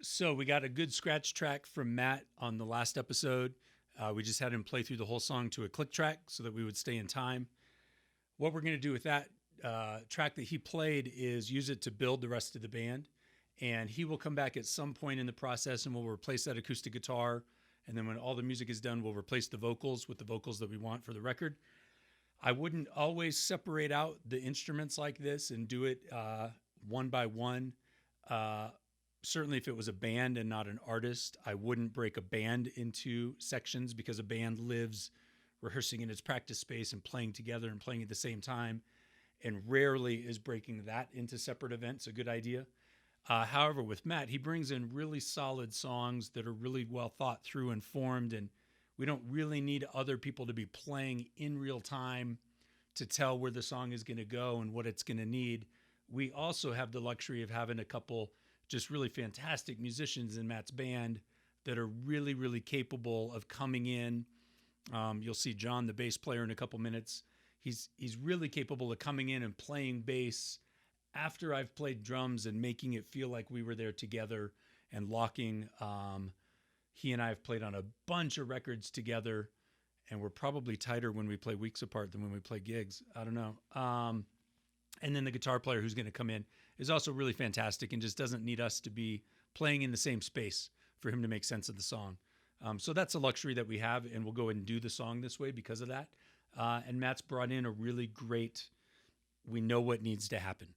So we got a good scratch track from Matt on the last episode. We just had him play through the whole song to a click track so that we would stay in time. What we're going to do with that track that he played is use it to build the rest of the band. And he will come back at some point in the process and we'll replace that acoustic guitar. And then when all the music is done, we'll replace the vocals with the vocals that we want for the record. I wouldn't always separate out the instruments like this and do it one by one. Certainly if it was a band and not an artist, I wouldn't break a band into sections because a band lives rehearsing in its practice space and playing together and playing at the same time, and rarely is breaking that into separate events a good idea. However, with Matt, he brings in really solid songs that are really well thought through and formed, and we don't really need other people to be playing in real time to tell where the song is going to go and what it's going to need. We also have the luxury of having a couple just really fantastic musicians in Matt's band that are really, really capable of coming in. You'll see John, the bass player, in a couple minutes. He's really capable of coming in and playing bass after I've played drums and making it feel like we were there together and locking. He and I have played on a bunch of records together, and we're probably tighter when we play weeks apart than when we play gigs. I don't know. And then the guitar player who's going to come in is also really fantastic and just doesn't need us to be playing in the same space for him to make sense of the song. So that's a luxury that we have, and we'll go ahead and do the song this way because of that. And Matt's brought in a really great, we know what needs to happen.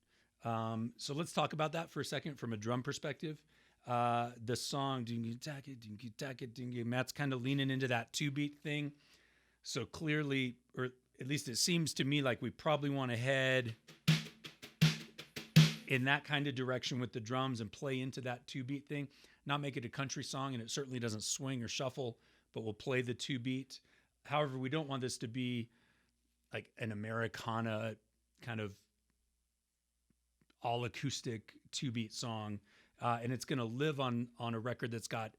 So let's talk about that for a second from a drum perspective. The song, Matt's kind of leaning into that 2-beat thing. So clearly, or at least it seems to me like we probably want to head in that kind of direction with the drums and play into that 2-beat thing, not make it a country song, and it certainly doesn't swing or shuffle, but we'll play the 2-beat. However, we don't want this to be like an Americana kind of all acoustic 2-beat song. And it's going to live on a record that's got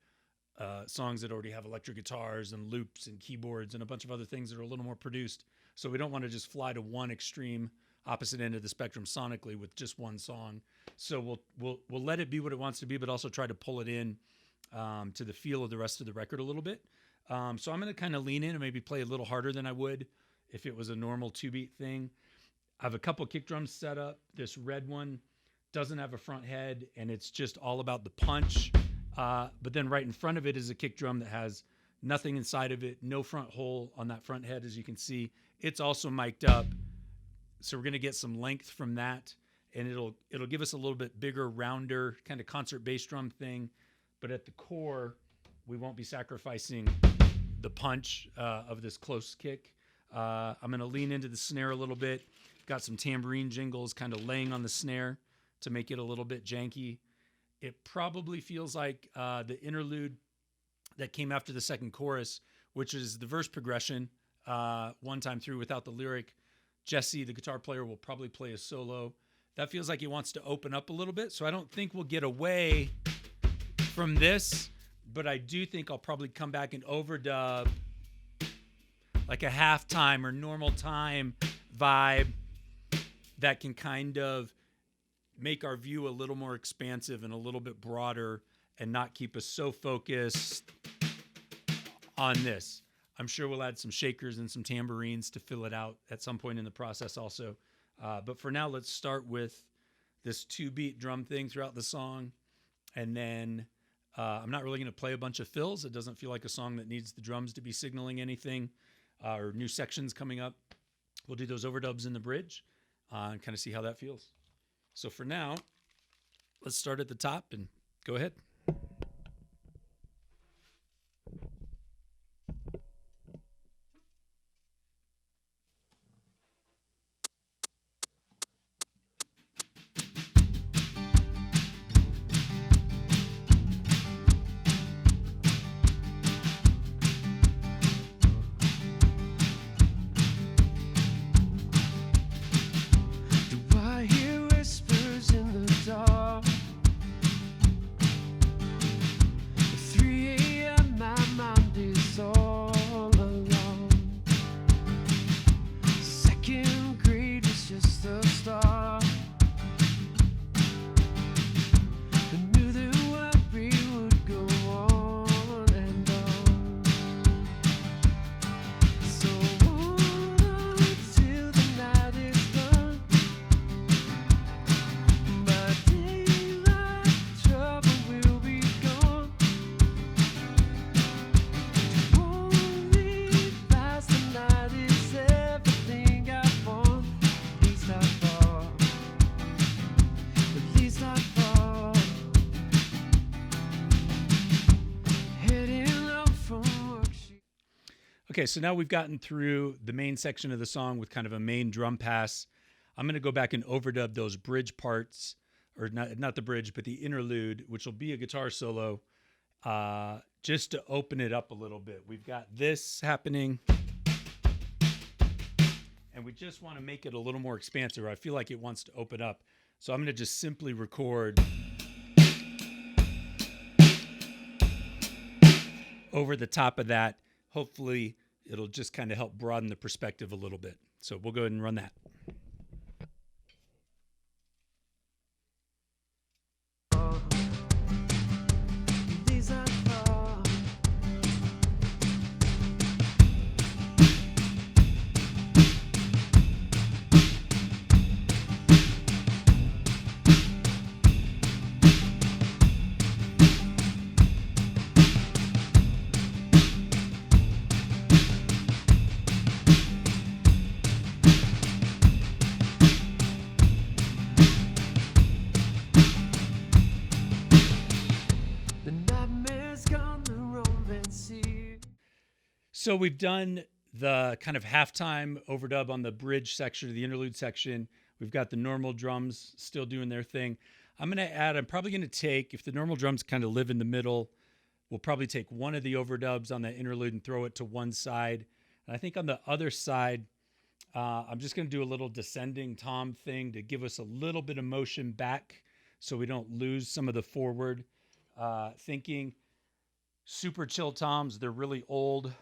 songs that already have electric guitars and loops and keyboards and a bunch of other things that are a little more produced. So we don't want to just fly to one extreme opposite end of the spectrum sonically with just one song. So we'll let it be what it wants to be, but also try to pull it in to the feel of the rest of the record a little bit. So I'm going to kind of lean in and maybe play a little harder than I would if it was a normal 2-beat thing. I have a couple kick drums set up. This red one doesn't have a front head, and it's just all about the punch. But then right in front of it is a kick drum that has nothing inside of it, no front hole on that front head, as you can see. It's also mic'd up. So we're going to get some length from that, and it'll give us a little bit bigger, rounder, kind of concert bass drum thing. But at the core, we won't be sacrificing the punch of this close kick. I'm going to lean into the snare a little bit. Got some tambourine jingles kind of laying on the snare to make it a little bit janky. It probably feels like the interlude that came after the second chorus, which is the verse progression one time through without the lyric. Jesse, the guitar player, will probably play a solo. That feels like he wants to open up a little bit, so I don't think we'll get away from this, but I do think I'll probably come back and overdub like a halftime or normal time vibe that can kind of make our view a little more expansive and a little bit broader and not keep us so focused on this. I'm sure we'll add some shakers and some tambourines to fill it out at some point in the process also. But for now, let's start with this 2-beat drum thing throughout the song. And then I'm not really going to play a bunch of fills. It doesn't feel like a song that needs the drums to be signaling anything or new sections coming up. We'll do those overdubs in the bridge and kind of see how that feels. So for now, let's start at the top and go ahead. Do I hear whispers in the dark? Okay, so now we've gotten through the main section of the song with kind of a main drum pass. I'm going to go back and overdub those bridge parts, or not the bridge, but the interlude, which will be a guitar solo, just to open it up a little bit. We've got this happening, and we just want to make it a little more expansive. I feel like it wants to open up. So I'm going to just simply record over the top of that. Hopefully, it'll just kind of help broaden the perspective a little bit. So we'll go ahead and run that. So we've done the kind of halftime overdub on the bridge section, or the interlude section. We've got the normal drums still doing their thing. I'm probably going to take, if the normal drums kind of live in the middle, we'll probably take one of the overdubs on that interlude and throw it to one side. And I think on the other side, I'm just going to do a little descending tom thing to give us a little bit of motion back so we don't lose some of the forward thinking. Super chill toms, they're really old.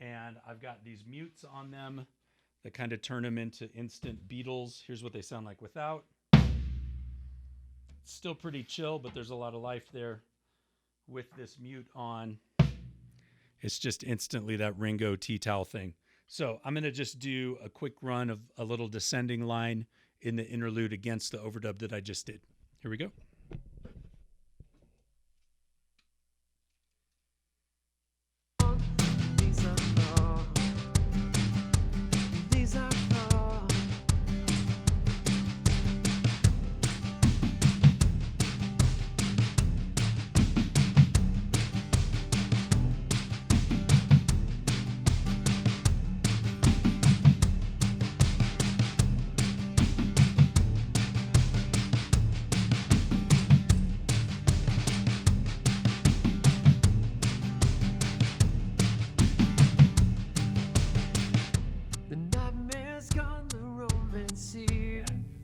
And I've got these mutes on them that kind of turn them into instant Beatles. Here's what they sound like without. It's still pretty chill, but there's a lot of life there. With this mute on, it's just instantly that Ringo tea towel thing. So I'm going to just do a quick run of a little descending line in the interlude against the overdub that I just did. Here we go.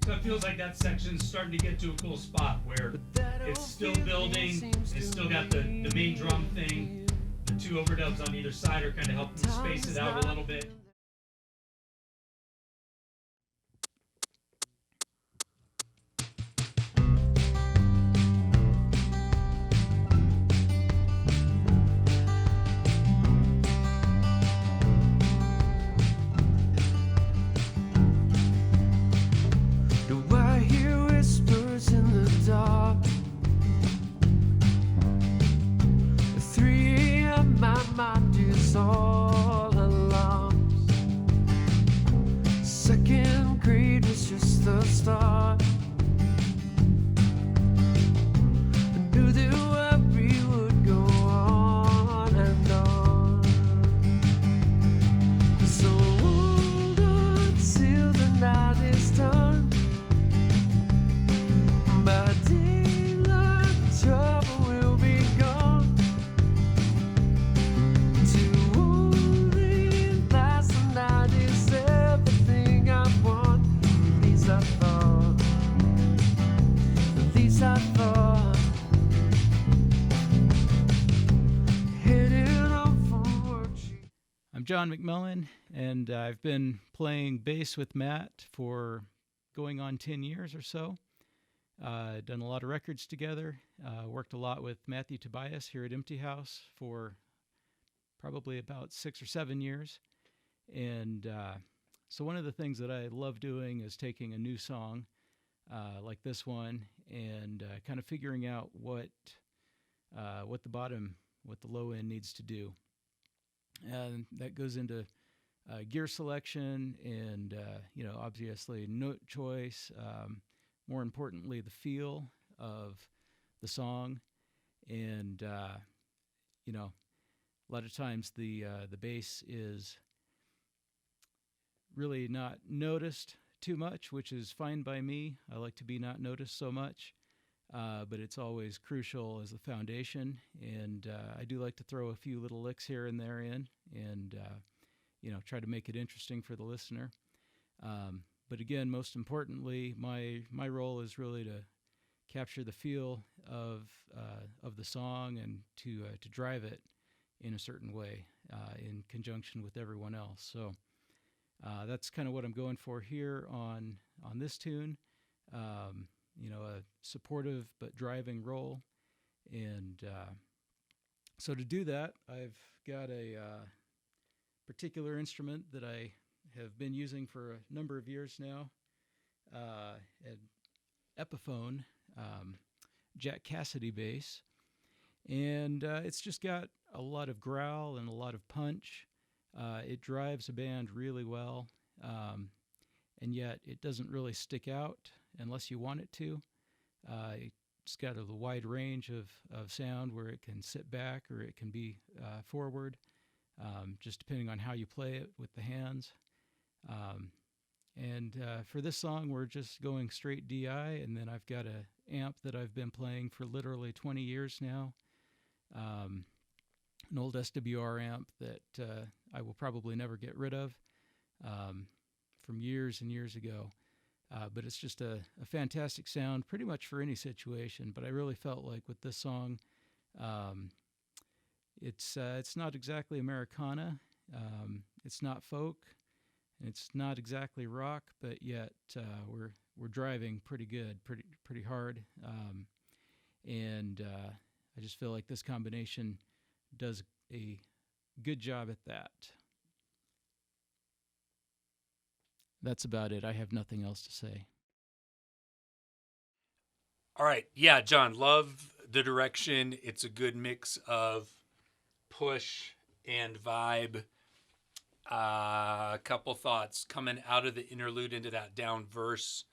So it feels like that section's starting to get to a cool spot where it's still building. It's still got the main drum thing. The two overdubs on either side are kind of helping space it out a little bit. John McMillan, and I've been playing bass with Matt for going on 10 years or so. Done a lot of records together, worked a lot with Matthew Tobias here at Empty House for probably about 6 or 7 years. And so one of the things that I love doing is taking a new song like this one and kind of figuring out what the low end needs to do. And that goes into gear selection and, obviously note choice. More importantly, the feel of the song. And, a lot of times the bass is really not noticed too much, which is fine by me. I like to be not noticed so much, but it's always crucial as the foundation. And I do like to throw a few little licks here and there in, and try to make it interesting for the listener. But again, most importantly, my role is really to capture the feel of the song and to drive it in a certain way in conjunction with everyone else. So that's kind of what I'm going for here on this tune. A supportive but driving role, and so to do that, I've got a particular instrument that I have been using for a number of years now, an Epiphone Jack Cassidy bass, and it's just got a lot of growl and a lot of punch. It drives a band really well, and yet it doesn't really stick out unless you want it to. It's got a wide range of sound where it can sit back or it can be forward, just depending on how you play it with the hands. And for this song, we're just going straight DI, and then I've got an amp that I've been playing for literally 20 years now, an old SWR amp that I will probably never get rid of, from years and years ago. But it's just a fantastic sound pretty much for any situation. But I really felt like with this song, it's not exactly Americana, it's not folk, it's not exactly rock, but yet we're driving pretty good, pretty hard, and I just feel like this combination does a good job at that. That's about it. I have nothing else to say. All right. Yeah, John, love the direction. It's a good mix of push and vibe. A couple thoughts coming out of the interlude into that down verse.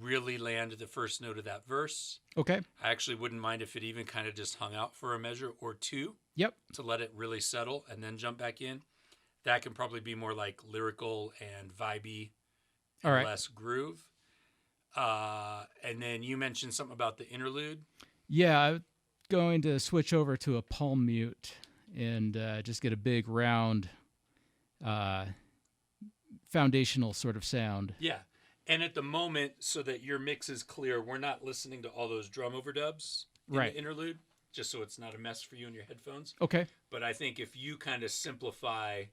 Really land the first note of that verse. Okay. I actually wouldn't mind if it even kind of just hung out for a measure or two. Yep. To let it really settle and then jump back in. That can probably be more like lyrical and vibey. All right. Less groove. And then you mentioned something about the interlude. Yeah, I'm going to switch over to a palm mute and just get a big round foundational sort of sound. Yeah. And at the moment, so that your mix is clear, we're not listening to all those drum overdubs in the interlude, just so it's not a mess for you in your headphones. Okay. But I think if you kind of simplify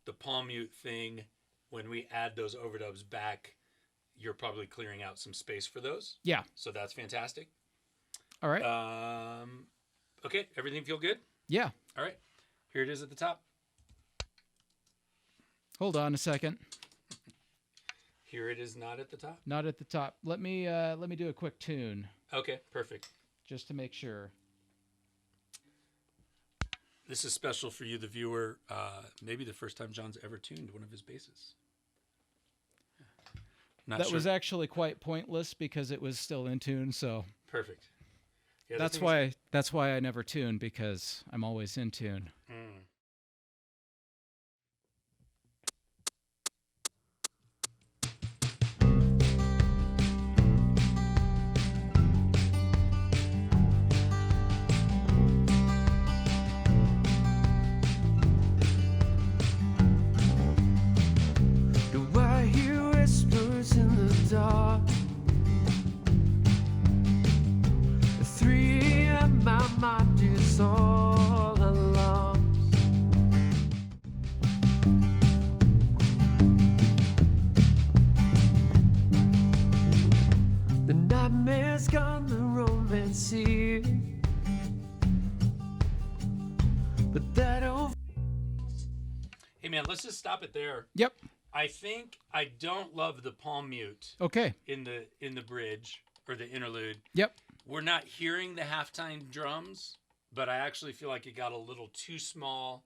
the palm mute thing, when we add those overdubs back, you're probably clearing out some space for those. Yeah. So that's fantastic. All right. Okay. Everything feel good? Yeah. All right. Here it is at the top. Hold on a second. Here it is not at the top? Not at the top. Let me do a quick tune. Okay. Perfect. Just to make sure. This is special for you, the viewer. Maybe the first time John's ever tuned one of his basses. That was actually quite pointless because it was still in tune. So perfect. Yeah, that's why I never tune, because I'm always in tune. Dark. 3 a.m. my mind is all alone. The nightmare's gone, the romance here, but that old. Hey man, let's just stop it there. Yep. I think I don't love the palm mute. Okay. In the bridge or the interlude. Yep. We're not hearing the halftime drums, but I actually feel like it got a little too small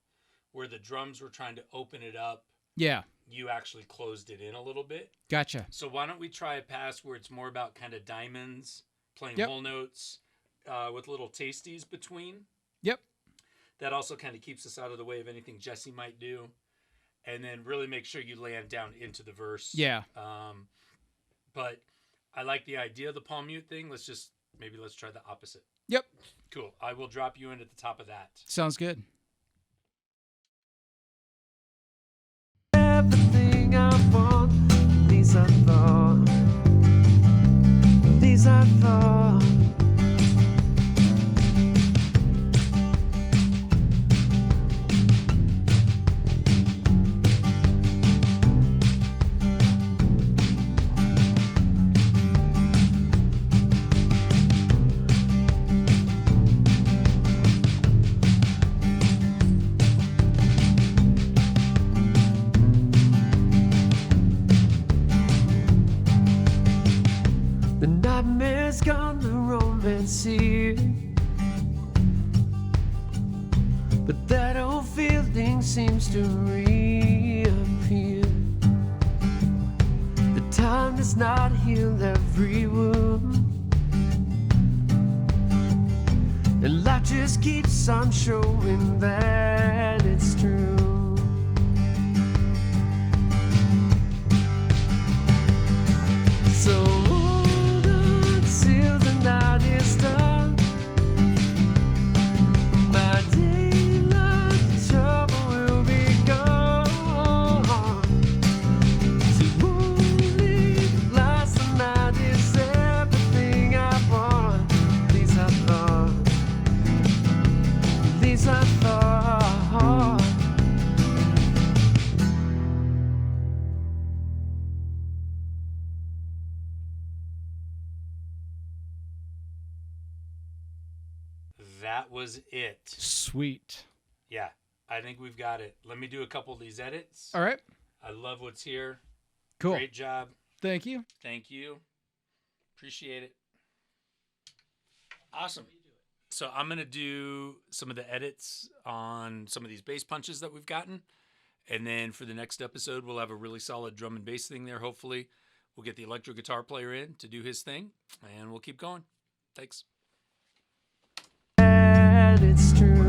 where the drums were trying to open it up. Yeah. You actually closed it in a little bit. Gotcha. So why don't we try a pass where it's more about kind of diamonds, playing whole notes with little tasties between. Yep. That also kind of keeps us out of the way of anything Jesse might do. And then really make sure you land down into the verse. Yeah. But I like the idea of the palm mute thing. Let's try the opposite. Yep. Cool. I will drop you in at the top of that. Sounds good. Everything I want, these I thought, these I thought. The nightmare's gone, the romance here. But that old feeling seems to reappear. The time does not heal every wound, and life just keeps on showing that it's true. So hold on till the night is done. My daylight trouble will be gone. To only last the night is everything I want. These I thought, these I thought. That was it. Sweet. Yeah, I think we've got it. Let me do a couple of these edits. All right. I love what's here. Cool. Great job. Thank you. Thank you. Appreciate it. Awesome. So I'm going to do some of the edits on some of these bass punches that we've gotten. And then for the next episode, we'll have a really solid drum and bass thing there, hopefully. We'll get the electric guitar player in to do his thing, and we'll keep going. Thanks. And it's true.